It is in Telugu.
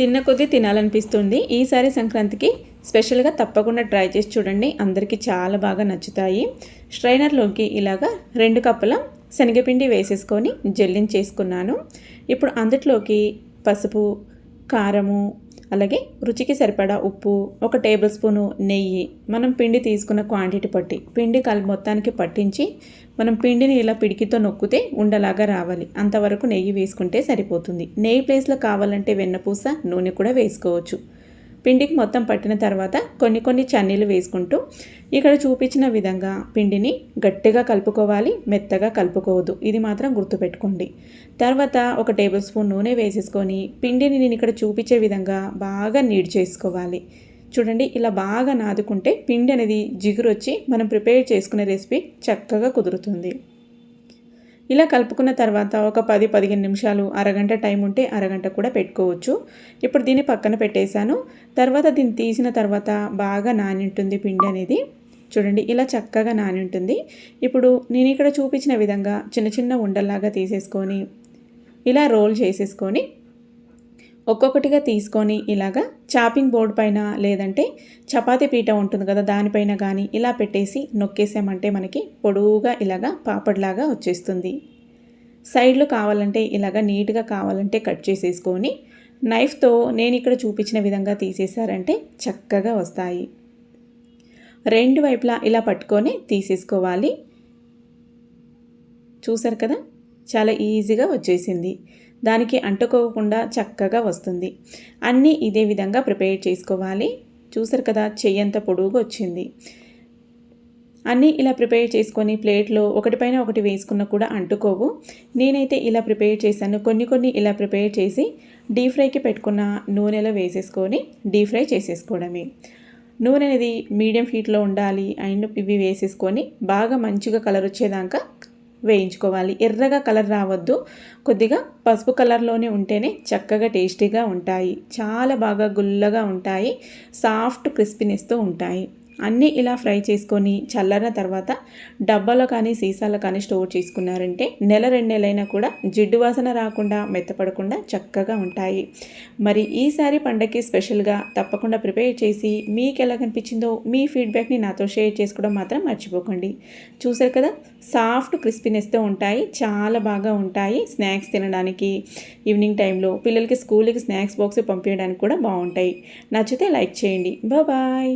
తిన్న కొద్దీ తినాలనిపిస్తుంది. ఈసారి సంక్రాంతికి స్పెషల్‌గా తప్పకుండా ట్రై చేసి చూడండి. అందరికీ చాలా బాగా నచ్చుతాయి. స్ట్రైనర్‌లోకి ఇలాగా 2 కప్పుల శనగపిండి వేసేసుకొని జల్లించేసుకున్నాను. ఇప్పుడు అందులోకి పసుపు, కారము, అలాగే రుచికి సరిపడా ఉప్పు, 1 టేబుల్ స్పూను నెయ్యి, మనం పిండి తీసుకున్న క్వాంటిటీ బట్టి పిండి మొత్తానికి పట్టించి మనం పిండిని ఇలా పిడికితో నొక్కితే ఉండలాగా రావాలి. అంతవరకు నెయ్యి వేసుకుంటే సరిపోతుంది. నెయ్యి ప్లేస్లో కావాలంటే వెన్నపూస, నూనె కూడా వేసుకోవచ్చు. పిండికి మొత్తం పట్టిన తర్వాత కొన్ని చన్నీళ్ళు వేసుకుంటూ ఇక్కడ చూపించిన విధంగా పిండిని గట్టిగా కలుపుకోవాలి, మెత్తగా కలుపుకోవద్దు. ఇది మాత్రం గుర్తుపెట్టుకోండి. తర్వాత 1 టేబుల్ స్పూన్ నూనె వేసేసుకొని పిండిని నేను ఇక్కడ చూపించే విధంగా బాగా నీడ్ చేసుకోవాలి. చూడండి, ఇలా బాగా నాదుకుంటే పిండి అనేది జిగురు వచ్చి మనం ప్రిపేర్ చేసుకునే రెసిపీ చక్కగా కుదురుతుంది. ఇలా కలుపుకున్న తర్వాత ఒక 10-15 నిమిషాలు, అరగంట టైం ఉంటే అరగంట కూడా పెట్టుకోవచ్చు. ఇప్పుడు దీన్ని పక్కన పెట్టేశాను. తర్వాత దీన్ని తీసిన తర్వాత బాగా నాని ఉంటుంది పిండి అనేది. చూడండి, ఇలా చక్కగా నాని ఉంటుంది. ఇప్పుడు నేను ఇక్కడ చూపించిన విధంగా చిన్న చిన్న ఉండల్లాగా తీసేసుకొని ఇలా రోల్ చేసేసుకొని ఒక్కొక్కటిగా తీసుకొని ఇలాగా చాపింగ్ బోర్డ్ పైన లేదంటే చపాతీ పీట ఉంటుంది కదా, దానిపైన కానీ ఇలా పెట్టేసి నొక్కేసామంటే మనకి పొడవుగా ఇలాగా పాపడ్లాగా వచ్చేస్తుంది. సైడ్లో కావాలంటే ఇలాగా నీట్గా కావాలంటే కట్ చేసేసుకొని నైఫ్తో నేను ఇక్కడ చూపించిన విధంగా తీసేసారంటే చక్కగా వస్తాయి. 2 వైపులా ఇలా పట్టుకొని తీసేసుకోవాలి. చూసారు కదా, చాలా ఈజీగా వచ్చేసింది. దానికి అంటుకోకుండా చక్కగా వస్తుంది. అన్నీ ఇదే విధంగా ప్రిపేర్ చేసుకోవాలి. చూసారు కదా, చెయ్యంత పొడుగుగా వచ్చింది. అన్నీ ఇలా ప్రిపేర్ చేసుకొని ప్లేట్లో ఒకటిపైన ఒకటి వేసుకున్న కూడా అంటుకోవు. నేనైతే ఇలా ప్రిపేర్ చేశాను. కొన్ని ఇలా ప్రిపేర్ చేసి డీప్ ఫ్రైకి పెట్టుకున్న నూనెలో వేసేసుకొని డీప్ ఫ్రై చేసేసుకోవడమే. నూనె అనేది మీడియం హీట్లో ఉండాలి. అండ్ ఇవి వేసేసుకొని బాగా మంచిగా కలర్ వచ్చేదాకా వేయించుకోవాలి. ఎర్రగా కలర్ రావద్దు, కొద్దిగా పసుపు కలర్లోనే ఉంటేనే చక్కగా టేస్టీగా ఉంటాయి. చాలా బాగా గుల్లగా ఉంటాయి, సాఫ్ట్ క్రిస్పీనెస్తో ఉంటాయి. అన్నీ ఇలా ఫ్రై చేసుకొని చల్లారిన తర్వాత డబ్బాలో కానీ సీసాలో కానీ స్టోర్ చేసుకున్నారంటే 1-2 నెలలైనా కూడా జిడ్డు వాసన రాకుండా మెత్తపడకుండా చక్కగా ఉంటాయి. మరి ఈసారి పండగకి స్పెషల్గా తప్పకుండా ప్రిపేర్ చేసి మీకు ఎలా కనిపించిందో మీ ఫీడ్బ్యాక్ని నాతో షేర్ చేసుకోవడం మాత్రం మర్చిపోకండి. చూసారు కదా, సాఫ్ట్ క్రిస్పీనెస్తో ఉంటాయి, చాలా బాగా ఉంటాయి. స్నాక్స్ తినడానికి ఈవినింగ్ టైంలో పిల్లలకి స్కూల్కి స్నాక్స్ బాక్స్ పంపించడానికి కూడా బాగుంటాయి. నచ్చితే లైక్ చేయండి. బాయ్.